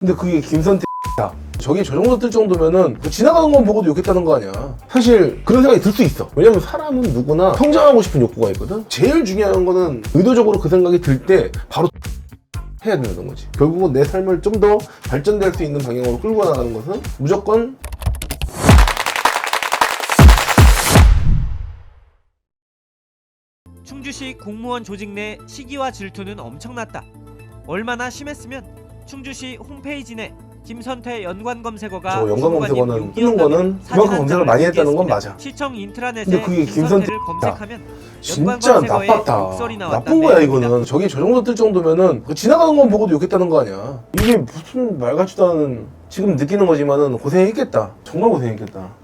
근데 그게 김선태 다 저게 저 정도 뜰 정도면은 지나가는 건 보고도 욕했다는 거 아니야. 사실 그런 생각이 들 수 있어. 왜냐면 사람은 누구나 성장하고 싶은 욕구가 있거든. 제일 중요한 거는 의도적으로 그 생각이 들 때 바로 해야 되는 거지. 결국은 내 삶을 좀 더 발전될 수 있는 방향으로 끌고 나가는 것은 무조건 충주시 공무원 조직 내 시기와 질투는 엄청났다. 얼마나 심했으면 충주시 홈페이지 내 김선태 연관 검색어가 저 연관 검색어는 뜨는 거는 그만큼 검색을 많이 했다는 건 맞아. 시청 인트라넷에 근데 그게 김선태를 검색하면 진짜 나빴다. 나쁜 거야 이거는. 저게 저 정도 뜰 정도면은 지나가는 건 보고도 욕했다는 거 아니야. 이게 무슨 말 같지도 않은, 지금 느끼는 거지만은 고생했겠다. 정말 고생했겠다.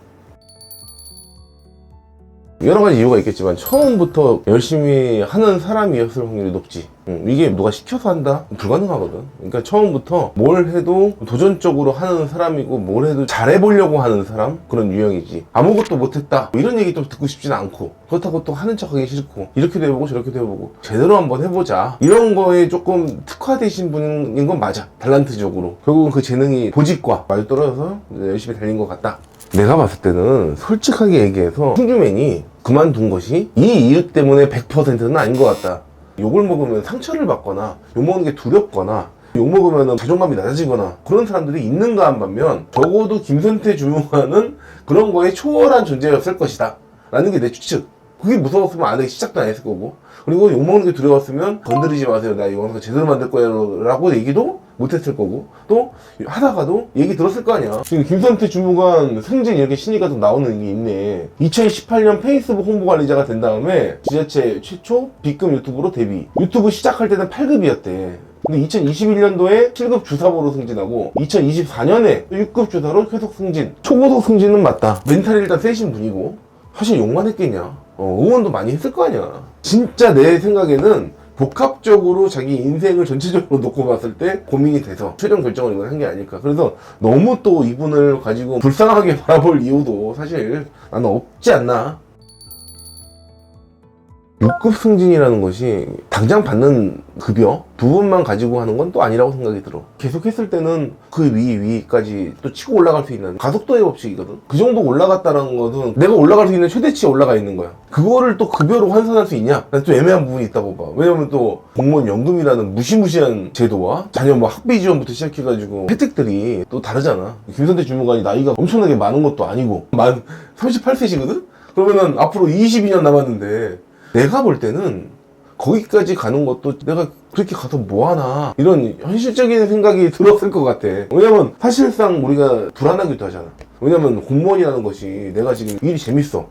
여러 가지 이유가 있겠지만 처음부터 열심히 하는 사람이었을 확률이 높지. 이게 누가 시켜서 한다? 불가능하거든. 그러니까 처음부터 뭘 해도 도전적으로 하는 사람이고 뭘 해도 잘해보려고 하는 사람? 그런 유형이지. 아무것도 못했다 이런 얘기 또 듣고 싶지는 않고, 그렇다고 또 하는 척하기 싫고, 이렇게도 해보고 저렇게도 해보고 제대로 한번 해보자 이런 거에 조금 특화되신 분인 건 맞아. 탤런트적으로 결국은 그 재능이 보직과 많이 떨어져서 열심히 달린 것 같다. 내가 봤을 때는 솔직하게 얘기해서 충주맨이 그만둔 것이 이 이유 때문에 100%는 아닌 것 같다. 욕을 먹으면 상처를 받거나 욕 먹는 게 두렵거나 욕 먹으면 자존감이 낮아지거나 그런 사람들이 있는가 한 반면, 적어도 김선태 주무관은 그런 거에 초월한 존재였을 것이다 라는 게 내 추측. 그게 무서웠으면 안 하기 시작도 안 했을 거고, 그리고 욕먹는 게 두려웠으면 건드리지 마세요, 나 이 영상 제대로 만들 거예요 라고 얘기도 못했을 거고, 또 하다가도 얘기 들었을 거 아니야. 지금 김선태 주무관 승진 이렇게 신의가 좀 나오는 게 있네. 2018년 페이스북 홍보관리자가 된 다음에 지자체 최초 B급 유튜브로 데뷔. 유튜브 시작할 때는 8급이었대. 근데 2021년도에 7급 주사보로 승진하고 2024년에 6급 주사로 계속 승진. 초고속 승진은 맞다. 멘탈이 일단 세신 분이고, 사실 욕만 했겠냐. 응원도 많이 했을 거 아니야. 진짜 내 생각에는 복합적으로 자기 인생을 전체적으로 놓고 봤을 때 고민이 돼서 최종 결정을 이건 한 게 아닐까. 그래서 너무 또 이분을 가지고 불쌍하게 바라볼 이유도 사실 나는 없지 않나. 6급 승진이라는 것이 당장 받는 급여 부분만 가지고 하는 건 또 아니라고 생각이 들어. 계속 했을 때는 그 위까지 또 치고 올라갈 수 있는 가속도의 법칙이거든. 그 정도 올라갔다는 것은 내가 올라갈 수 있는 최대치에 올라가 있는 거야. 그거를 또 급여로 환산할 수 있냐? 난 또 애매한 부분이 있다고 봐. 왜냐면 또 공무원 연금이라는 무시무시한 제도와 자녀 뭐 학비 지원부터 시작해가지고 혜택들이 또 다르잖아. 김선태 주무관이 나이가 엄청나게 많은 것도 아니고 만 38세시거든? 그러면은 앞으로 22년 남았는데, 내가 볼 때는 거기까지 가는 것도 내가 그렇게 가서 뭐하나 이런 현실적인 생각이 들었을 것 같아. 왜냐면 사실상 우리가 불안하기도 하잖아. 왜냐면 공무원이라는 것이 내가 지금 일이 재밌어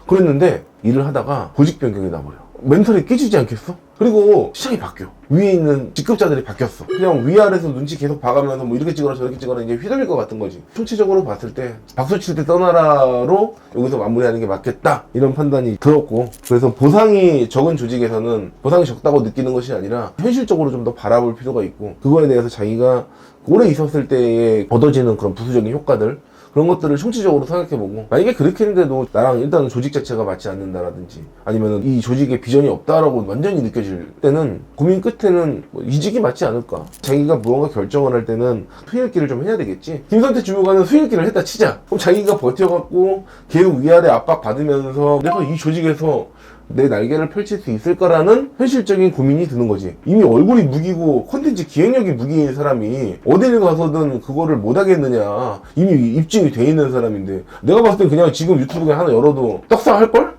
그랬는데 일을 하다가 보직 변경이 나버려. 멘탈이 깨지지 않겠어? 그리고 시장이 바뀌어. 위에 있는 직급자들이 바뀌었어. 그냥 위아래에서 눈치 계속 봐가면서 뭐 이렇게 찍어라 저렇게 찍어라 이제 휘둘릴 것 같은 거지. 총체적으로 봤을 때 박수 칠 때 떠나라로 여기서 마무리하는 게 맞겠다 이런 판단이 들었고, 그래서 보상이 적은 조직에서는 보상이 적다고 느끼는 것이 아니라 현실적으로 좀 더 바라볼 필요가 있고, 그거에 대해서 자기가 오래 있었을 때에 얻어지는 그런 부수적인 효과들, 그런 것들을 총체적으로 생각해보고, 만약에 그렇게 했는데도 나랑 일단 조직 자체가 맞지 않는다라든지 아니면 이 조직에 비전이 없다라고 완전히 느껴질 때는 고민 끝에는 뭐 이직이 맞지 않을까. 자기가 무언가 결정을 할 때는 수일기를 좀 해야 되겠지. 김선태 주무관은 수일기를 했다 치자. 그럼 자기가 버텨갖고 계속 위아래 압박 받으면서 내가 이 조직에서 내 날개를 펼칠 수 있을 거라는 현실적인 고민이 드는 거지. 이미 얼굴이 무기고 콘텐츠 기획력이 무기인 사람이 어딜 가서든 그거를 못 하겠느냐. 이미 입증이 돼 있는 사람인데, 내가 봤을 땐 그냥 지금 유튜브 그냥 하나 열어도 떡상할걸?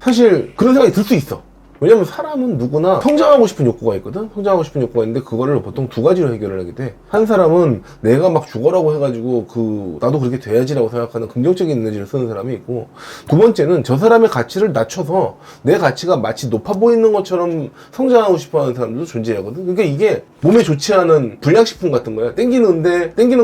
사실 그런 생각이 들 수 있어. 왜냐면 사람은 누구나 성장하고 싶은 욕구가 있거든? 성장하고 싶은 욕구가 있는데 그거를 보통 두 가지로 해결을 하게 돼. 한 사람은 내가 막 죽어라고 해가지고 나도 그렇게 돼야지라고 생각하는 긍정적인 에너지를 쓰는 사람이 있고, 두 번째는 저 사람의 가치를 낮춰서 내 가치가 마치 높아 보이는 것처럼 성장하고 싶어 하는 사람들도 존재하거든. 그러니까 이게 몸에 좋지 않은 불량식품 같은 거야. 땡기는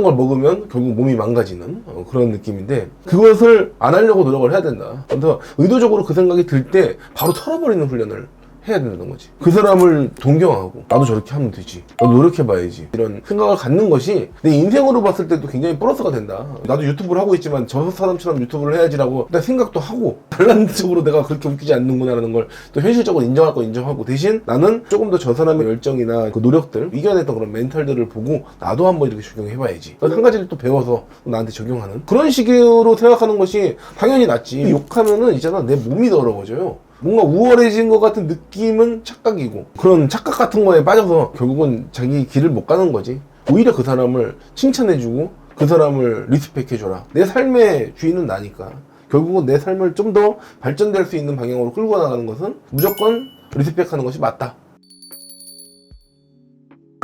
걸 먹으면 결국 몸이 망가지는 그런 느낌인데, 그것을 안 하려고 노력을 해야 된다. 그래서 의도적으로 그 생각이 들 때 바로 털어버리는 훈련을 해야 된다는 거지. 그 사람을 동경하고 나도 저렇게 하면 되지, 나도 노력해봐야지, 이런 생각을 갖는 것이 내 인생으로 봤을 때도 굉장히 플러스가 된다. 나도 유튜브를 하고 있지만 저 사람처럼 유튜브를 해야지라고 나 생각도 하고, 단란적으로 내가 그렇게 웃기지 않는구나라는 걸 또 현실적으로 인정할 거 인정하고, 대신 나는 조금 더 저 사람의 열정이나 그 노력들, 이겨냈던 그런 멘탈들을 보고 나도 한번 이렇게 적용해봐야지, 한 가지를 또 배워서 나한테 적용하는 그런 식으로 생각하는 것이 당연히 낫지. 욕하면은 있잖아, 내 몸이 더러워져요. 뭔가 우월해진 것 같은 느낌은 착각이고, 그런 착각 같은 거에 빠져서 결국은 자기 길을 못 가는 거지. 오히려 그 사람을 칭찬해주고 그 사람을 리스펙해줘라. 내 삶의 주인은 나니까 결국은 내 삶을 좀 더 발전될 수 있는 방향으로 끌고 나가는 것은 무조건 리스펙하는 것이 맞다.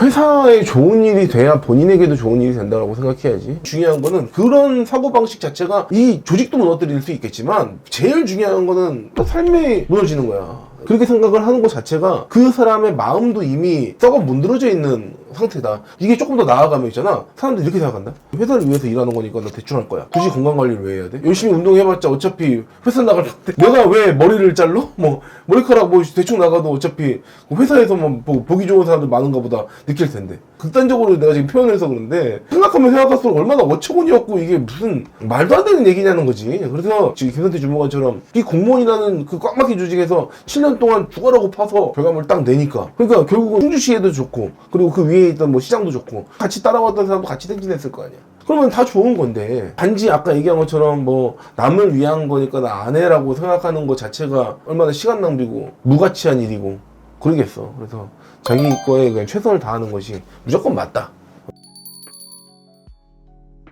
회사에 좋은 일이 돼야 본인에게도 좋은 일이 된다고 생각해야지. 중요한 거는 그런 사고방식 자체가 이 조직도 무너뜨릴 수 있겠지만 제일 중요한 거는 또 삶이 무너지는 거야. 그렇게 생각을 하는 것 자체가 그 사람의 마음도 이미 썩어 문드러져 있는 상태다. 이게 조금 더 나아가면 있잖아, 사람들이 이렇게 생각한다. 회사를 위해서 일하는 거니까 나 대충 할 거야. 굳이 건강관리를 왜 해야 돼? 열심히 운동해봤자 어차피 회사 나갈 때 내가 왜 머리를 잘라? 뭐 머리카락 뭐 대충 나가도 어차피 회사에서만 보기 좋은 사람들 많은가 보다 느낄 텐데. 극단적으로 내가 지금 표현해서 그런데 생각하면 생각할수록 얼마나 어처구니없고 이게 무슨 말도 안 되는 얘기냐는 거지. 그래서 지금 김선태 주무관처럼 이 공무원이라는 그 꽉 막힌 조직에서 7년 동안 죽어라고 파서 결과물을 딱 내니까, 그러니까 결국은 충주시에도 좋고, 그리고 그 위에 있던 뭐 시장도 좋고, 같이 따라왔던 사람도 같이 행진했을 거 아니야. 그러면 다 좋은 건데, 단지 아까 얘기한 것처럼 뭐 남을 위한 거니까 나 안 해라고 생각하는 것 자체가 얼마나 시간 낭비고 무가치한 일이고 그러겠어. 그래서 자기 거에 그냥 최선을 다하는 것이 무조건 맞다.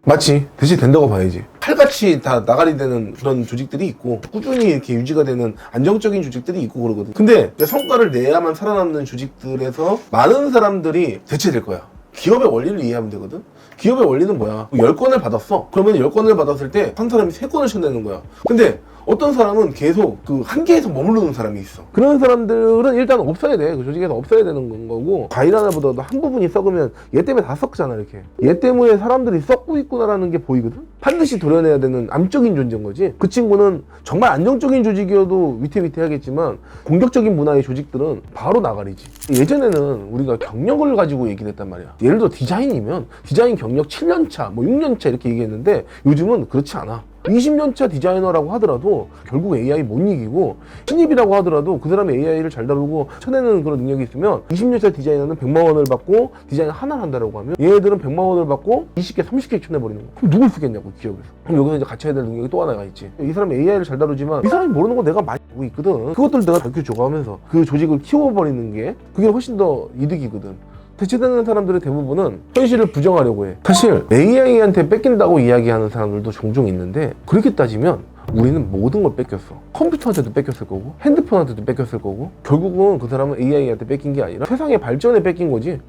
맞지. 대신 된다고 봐야지. 칼같이 다 나가리 되는 그런 조직들이 있고, 꾸준히 이렇게 유지가 되는 안정적인 조직들이 있고 그러거든. 근데 성과를 내야만 살아남는 조직들에서 많은 사람들이 대체될 거야. 기업의 원리를 이해하면 되거든. 기업의 원리는 뭐야? 10건을 받았어. 그러면 10건을 받았을 때 한 사람이 3건을 쳐내는 거야. 근데 어떤 사람은 계속 그 한계에서 머무르는 사람이 있어. 그런 사람들은 일단 없어야 돼. 그 조직에서 없어야 되는 거고, 과일 하나보다도 한 부분이 썩으면 얘 때문에 다 썩잖아. 이렇게 얘 때문에 사람들이 썩고 있구나라는 게 보이거든. 반드시 도려내야 되는 암적인 존재인 거지. 그 친구는 정말 안정적인 조직이어도 위태위태하겠지만 공격적인 문화의 조직들은 바로 나가리지. 예전에는 우리가 경력을 가지고 얘기를 했단 말이야. 예를 들어 디자인이면 디자인 경력 7년차 뭐 6년차 이렇게 얘기했는데, 요즘은 그렇지 않아. 20년차 디자이너라고 하더라도 결국 AI 못 이기고, 신입이라고 하더라도 그 사람이 AI를 잘 다루고 쳐내는 그런 능력이 있으면 20년차 디자이너는 100만 원을 받고 디자인 하나를 한다라고 하면 얘네들은 100만 원을 받고 20개, 30개 쳐내버리는 거야. 그럼 누굴 쓰겠냐고, 기업에서. 그럼 여기서 이제 같이 해야 될 능력이 또 하나가 있지. 이 사람이 AI를 잘 다루지만 이 사람이 모르는 거 내가 많이 알고 있거든. 그것들 내가 가르쳐줘 가면서 그 조직을 키워버리는 게 그게 훨씬 더 이득이거든. 대체되는 사람들의 대부분은 현실을 부정하려고 해. 사실 AI한테 뺏긴다고 이야기하는 사람들도 종종 있는데, 그렇게 따지면 우리는 모든 걸 뺏겼어. 컴퓨터한테도 뺏겼을 거고, 핸드폰한테도 뺏겼을 거고, 결국은 그 사람은 AI한테 뺏긴 게 아니라 세상의 발전에 뺏긴 거지.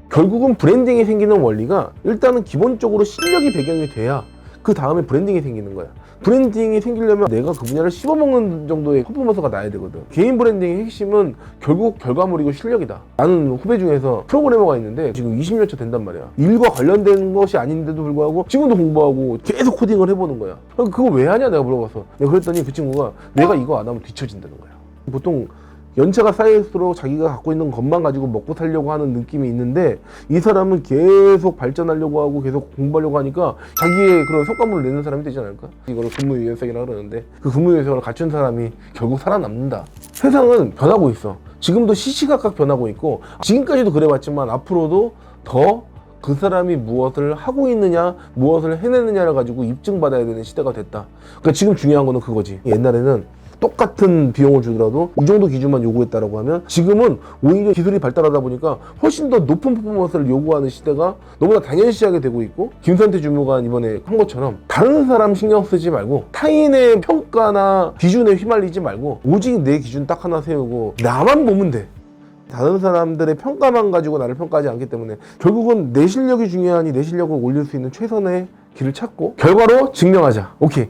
결국은 브랜딩이 생기는 원리가 일단은 기본적으로 실력이 배경이 돼야 그 다음에 브랜딩이 생기는 거야. 브랜딩이 생기려면 내가 그 분야를 씹어먹는 정도의 퍼포먼스가 나야 되거든. 개인 브랜딩의 핵심은 결국 결과물이고 실력이다. 나는 후배 중에서 프로그래머가 있는데 지금 20년차 된단 말이야. 일과 관련된 것이 아닌데도 불구하고 지금도 공부하고 계속 코딩을 해보는 거야. 그거 왜 하냐 내가 물어봤어. 내가 그랬더니 그 친구가 내가 이거 안 하면 뒤처진다는 거야. 보통 연차가 쌓일수록 자기가 갖고 있는 것만 가지고 먹고 살려고 하는 느낌이 있는데, 이 사람은 계속 발전하려고 하고 계속 공부하려고 하니까 자기의 그런 성과물을 내는 사람이 되지 않을까? 이걸 근무유연성이라고 그러는데, 그 근무유연성을 갖춘 사람이 결국 살아남는다. 세상은 변하고 있어. 지금도 시시각각 변하고 있고, 지금까지도 그래왔지만 앞으로도 더 그 사람이 무엇을 하고 있느냐, 무엇을 해내느냐를 가지고 입증받아야 되는 시대가 됐다. 그러니까 지금 중요한 거는 그거지. 옛날에는 똑같은 비용을 주더라도 이 정도 기준만 요구했다라고 하면, 지금은 오히려 기술이 발달하다 보니까 훨씬 더 높은 퍼포먼스를 요구하는 시대가 너무나 당연시하게 되고 있고, 김선태 주무관 이번에 한 것처럼 다른 사람 신경 쓰지 말고 타인의 평가나 기준에 휘말리지 말고 오직 내 기준 딱 하나 세우고 나만 보면 돼. 다른 사람들의 평가만 가지고 나를 평가하지 않기 때문에 결국은 내 실력이 중요하니 내 실력을 올릴 수 있는 최선의 길을 찾고 결과로 증명하자. 오케이.